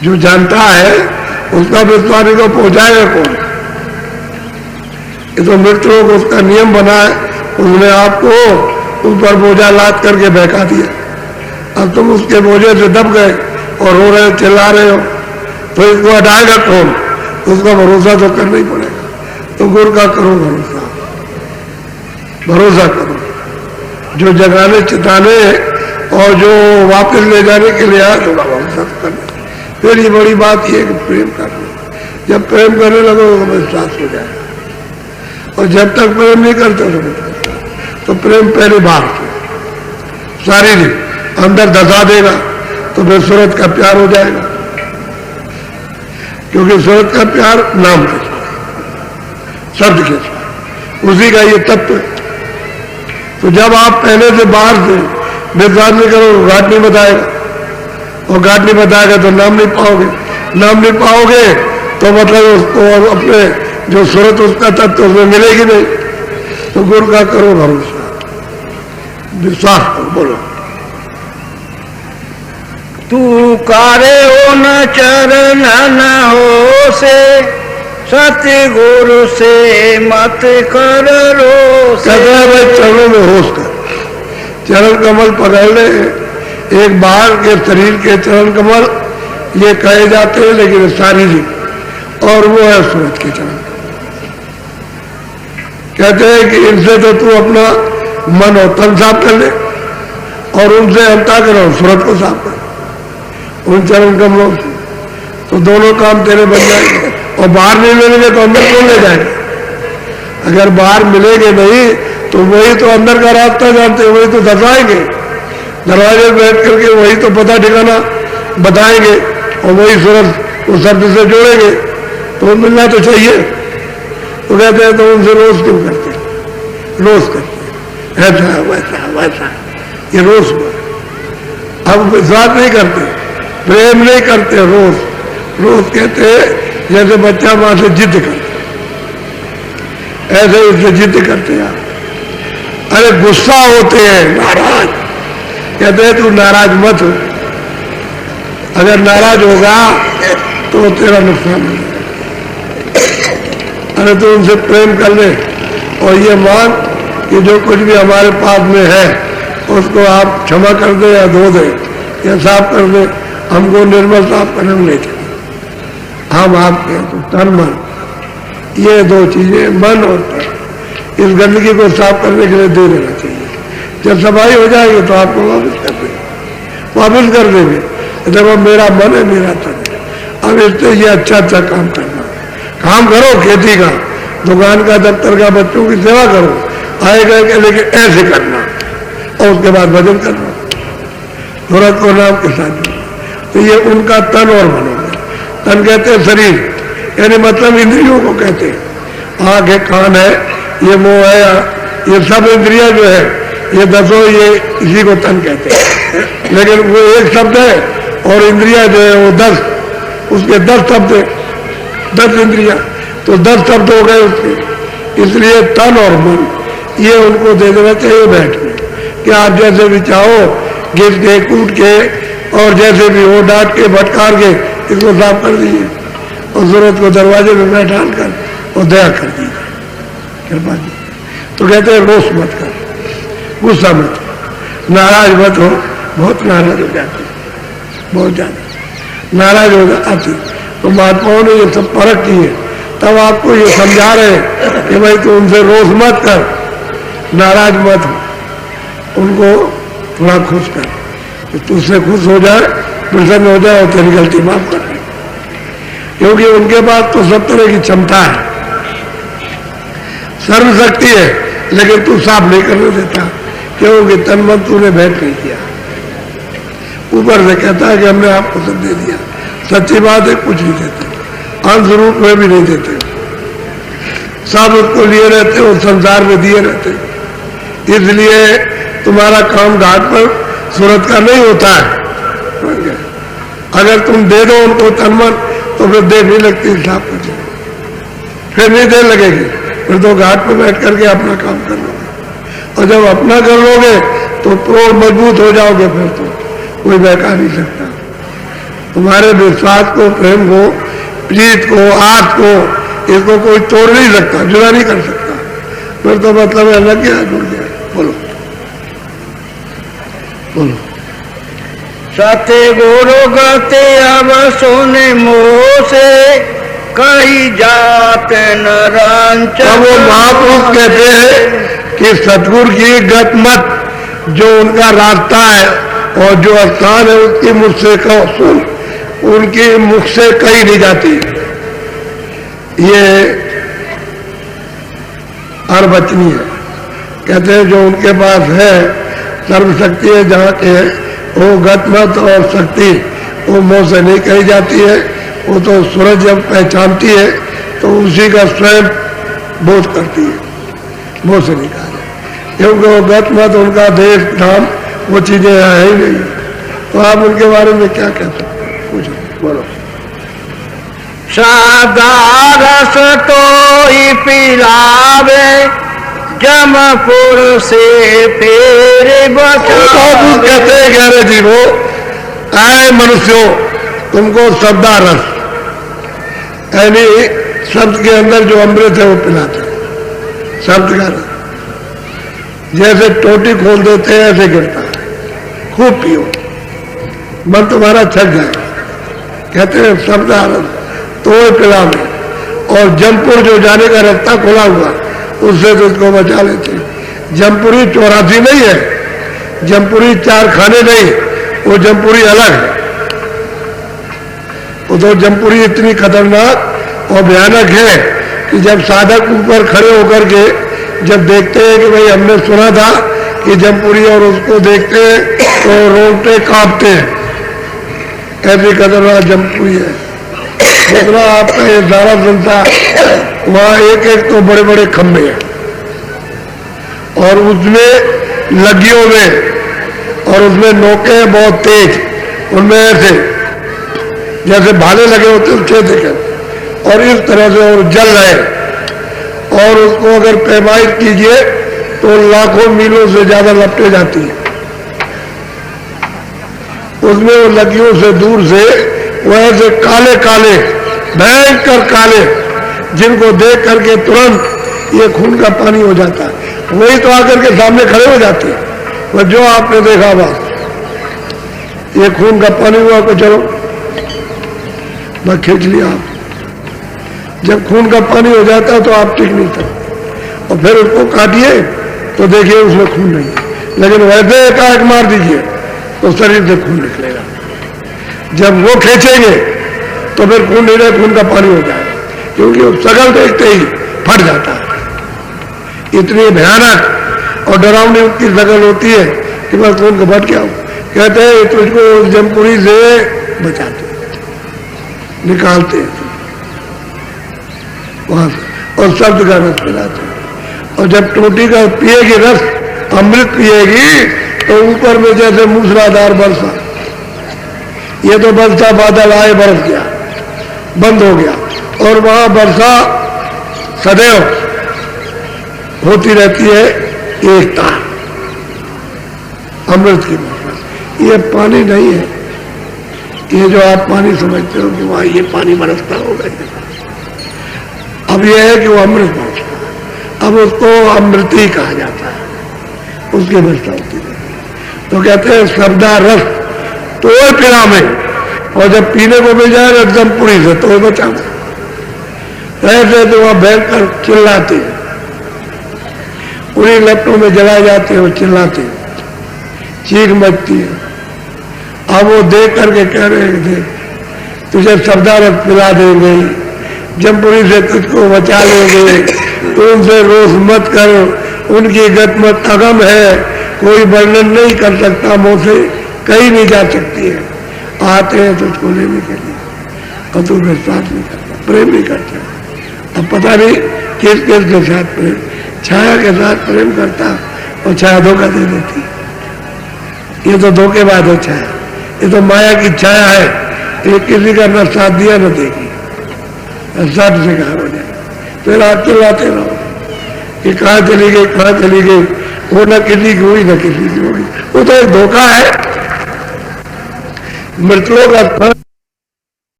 जो जानता है उसका विश्वास को पहुंचाएगा कौन? ये तो मित्रों को उसका नियम बना है, उसने आपको ऊपर बोझा लाद करके बहका दिया। अब तुम उसके बोझे से दब गए और रो रहे हो, चिल्ला रहे हो, तो इसको हटाएगा कौन? उसका भरोसा तो करना ही पड़ेगा। तो गुरु का करो भरोसा, भरोसा करो। जो जगाने चिताने और जो वापस ले जाने के लिए आया, थोड़ा भरोसा करना। फिर ये बड़ी बात ये कि प्रेम करना। जब प्रेम करने लगो तो विश्वास हो जाएगा, और जब तक प्रेम नहीं करते तो प्रेम पहले बाहर शारीरिक अंदर धसा देगा, तो फिर सूरत का प्यार हो जाएगा। क्योंकि सूरत का प्यार नाम के साथ, शब्द के साथ, उसी का ये तत्व है। तो जब आप पहले से बाहर से विश्वास नहीं करो, घाट नहीं बताएगा, और घाट नहीं बताएगा तो नाम नहीं पाओगे। नाम नहीं पाओगे तो मतलब उसको अपने जो सूरत उसका तत्व उसमें मिलेगी नहीं। तो गुरु का करो भरोसा, विश्वास करो। बोलो तू कारे हो न चरण न हो से, सतगुरु से मत कर रो से। भाई चरणों में होश कर, चरण कमल पकड़ ले। एक बाहर के शरीर के चरण कमल ये कहे जाते हैं, लेकिन शारीरिक, और वो है सूरत के चरण। कहते हैं कि इनसे तो तू अपना मन और तन साफ कर ले, और उनसे अंतःकरण और सूरत को साफ कर, उन चरण कमलों से, तो दोनों काम तेरे बन जाएंगे। और बाहर नहीं मिलेंगे तो अंदर कौन ले जाएगा? अगर बाहर मिलेंगे नहीं तो वही तो अंदर का रास्ता जानते हैं, वही तो दर्शाएंगे। दरवाजे बैठ करके वही तो पता ठिकाना बताएंगे, और वही सूरत उस शब्द से जोड़ेंगे। तो मिलना तो चाहिए। तो कहते हैं तो उनसे रोज क्यों करते? रोज करते, ऐसा वैसा वैसा, ये रोज। अब विश्वास नहीं करते, प्रेम नहीं करते, रोज रोज कहते हैं जैसे बच्चा मां से जिद करते, ऐसे इससे जिद करते हैं। अरे गुस्सा होते हैं, नाराज, कहते हैं तू नाराज मत हो। अगर नाराज होगा तो तेरा नुकसान होगा। अरे तो उनसे प्रेम कर ले, और ये मान कि जो कुछ भी हमारे पास में है उसको आप क्षमा कर दे या धो दे या साफ कर दे। हमको निर्मल साफ करने में नहीं चाहिए। हम आपके तो तन मन, ये दो चीजें, मन और तन, इस गंदगी को साफ करने के लिए दे देना चाहिए। जब सफाई हो जाएगी तो आपको वापस कर देंगे, वापस कर देंगे। देखो मेरा मन है, मेरा तन है, अब इससे ये अच्छा अच्छा काम करना। काम करो, खेती का, दुकान का, दफ्तर का, बच्चों की सेवा करो, आएगा लेकिन ऐसे करना, और उसके बाद भजन करना, सूरत को नाम के साथ। तो ये उनका तन और मन होगा। तन कहते हैं शरीर, यानी मतलब इंद्रियों को कहते हैं। आँख है, कान है, ये मुंह है, ये सब इंद्रिया जो है, ये दसों, ये इसी को तन कहते हैं। लेकिन वो एक शब्द है, और इंद्रिया जो है वो 10, उसके 10 शब्द है, 10 इंद्रिया, तो 10 शब्द हो गए उसके। इसलिए तन और मन ये उनको दे देना चाहिए बैठ में, कि आप जैसे भी चाहो गिर के, कूट के, और जैसे भी हो डांट के, भटकार के इसको साफ कर दीजिए, और जरूरत को दरवाजे में बैठाल कर और दया कर दीजिए, कृपा दी। तो कहते हैं रोष मत कर, गुस्सा मत, नाराज मत हो। बहुत नाराज हो जाते, बहुत ज्यादा नाराज हो जाती। तो महात्माओं ने ये सब परख की है, तब आपको ये समझा रहे कि भाई तू उनसे रोष मत कर, नाराज मत हो, उनको थोड़ा खुश कर, तो तुझसे खुश हो जाए, प्रसन्न हो जाए और तेरी गलती माफ कर दे। क्योंकि उनके पास तो सब तरह की क्षमता है, सर्वशक्ति है, लेकिन तू साफ नहीं करने देता। क्योंकि तन मन तूने भेंट नहीं किया। ऊपर से कहता है कि हमने आपको सब दे दिया, सच्ची बात है, कुछ नहीं देते, अंश रूप में भी नहीं देते, सब उसको लिए रहते और संसार में दिए रहते। इसलिए तुम्हारा काम घाट पर सूरत का नहीं होता है। अगर तुम दे दो उनको तन मन, तो फिर देर नहीं लगती साफ करने, फिर नहीं देर लगेगी, फिर तो घाट पर बैठ करके अपना काम कर लोगे। और जब अपना कर लोगे तो और मजबूत हो जाओगे, फिर तो कोई बहका नहीं सकता। तुम्हारे विश्वास को, प्रेम को, प्रीत को, आस को, इसको कोई तोड़ नहीं सकता, जुड़ा नहीं कर सकता। फिर तो मतलब अलग क्या जुड़ गया। बोलो बोलो। सत्य गुरु गति अब सुने मोह से, कही जात नरांच। अब वो महापुरुष कहते हैं कि सतगुरु की गत मत, जो उनका रास्ता है और जो स्थान है, उसकी मुझसे कहो सुन, उनकी मुख से कही नहीं जाती। ये अर्वचनीय है। कहते हैं जो उनके पास है, सर्वशक्ति है जहाँ के, वो गत मत और शक्ति वो मुंह से नहीं कही जाती है। वो तो सूरज जब पहचानती है तो उसी का स्वयं बोध करती है, मुंह से नहीं कहा जाए, क्योंकि वो गत मत, उनका देश नाम, वो चीजें है ही नहीं। तो आप उनके बारे में क्या कह सकते हैं? पूछो, बोलो। सादा रस तो ही पिलावे, जमपुर से फिर बचावे। कहते हैं कह रहे जी, वो आए मनुष्यों, तुमको शब्दा रस, यानी शब्द के अंदर जो अमृत है वो पिलाते हैं। शब्द का रस जैसे टोटी खोल देते हैं ऐसे गिरता है, खूब पियो, मन तुम्हारा छक जाएगा। कहते हैं शब्द रस तो पिला में, और जमपुर जो जाने का रास्ता खुला हुआ, उससे तुझको बचा लेते हैं। जमपुरी 84 नहीं है, जमपुरी 4 खाने नहीं, वो जमपुरी अलग है। वो तो जमपुरी इतनी खतरनाक और भयानक है कि जब साधक ऊपर खड़े होकर के जब देखते हैं कि भाई हमने सुना था कि जमपुरी, और उसको देखते हैं तो रोंगटे कांपते हैं, ऐसी खतरनाक जमपुरी है। दूसरा आपका ये सारा संसार, वहाँ एक एक तो बड़े बड़े खंभे हैं, और उसमें लगियों में, और उसमें नोके हैं बहुत तेज, उनमें ऐसे जैसे भाले लगे होते हैं छेद के, और इस तरह से और जल रहे, और उसको अगर पैमाइश कीजिए तो लाखों मीलों से ज्यादा लपटे जाती है। उसमें वो लगियों से दूर से वो ऐसे काले काले भयंकर काले, जिनको देख करके तुरंत ये खून का पानी हो जाता है, वही तो आकर के सामने खड़े हो जाते हैं। वह जो आपने देखा बस ये खून का पानी हुआ को चलो बस खींच लिया आप। जब खून का पानी हो जाता है तो आप ठीक नहीं था, और फिर उसको काटिए तो देखिए उसमें खून नहीं है, लेकिन वैसे एकाएक मार दीजिए तो शरीर से खून निकलेगा। जब वो खींचेंगे तो फिर खून नहीं रहे, खून का पानी हो जाएगा, क्योंकि वो शकल देखते ही फट जाता है। इतनी भयानक और डरावनी उसकी शकल होती है कि मैं खून का फट गया हूं। कहते हैं तुझको जमपुरी से बचाते, निकालते हैं वहां से, और शब्द का रस पिलाते हैं। और जब टोटी का पिएगी रस, अमृत पिएगी, तो ऊपर में जैसे मूसलाधार बरसा, ये तो बरसा बादल आए बरस गया, बंद हो गया, और वहां वर्षा सदैव होती रहती है, एकता, अमृत की वर्षा। ये पानी नहीं है, ये जो आप पानी समझते हो कि वहां ये पानी बरसता होगा, अब यह है कि वो अमृत बरसता है। अब उसको अमृति कहा जाता है, उसकी वर्षा होती है। तो कहते हैं शब्दा रस तो पिला में, और जब पीने को मिल जाए एकदम पूरी से तो बचा ऐसे तो वहां बैठकर चिल्लाते हैं, उन्हीं लपटों में जलाए जाते हैं, वो चिल्लाते हैं, चीख मचती है। अब वो देख करके कह रहे थे तुझे शब्दा रस पिला देंगे, जमपुरी से तुझको बचा लेंगे, तो उनसे रोष मत करो, उनकी गत मत अगम है, कोई वर्णन नहीं कर सकता, मुंह से कहीं नहीं जा सकती है। आते हैं तुझको लेने के लिए, और तू विश्वास नहीं करता, प्रेम नहीं करता। अब पता नहीं किस किस के साथ प्रेम, छाया के साथ प्रेम करता और छाया धोखा दे देती। ये तो धोखेबाज है छाया, ये तो माया की छाया है, ये किसी का न साथ दिया न देगी, साथ से कहा हो जाए। फिर आप चिल्लाते रहो कि कहाँ चली गई, कहाँ चली गई, वो न किसी की हुई न किसी की हुई, वो तो एक धोखा है। मृतलों का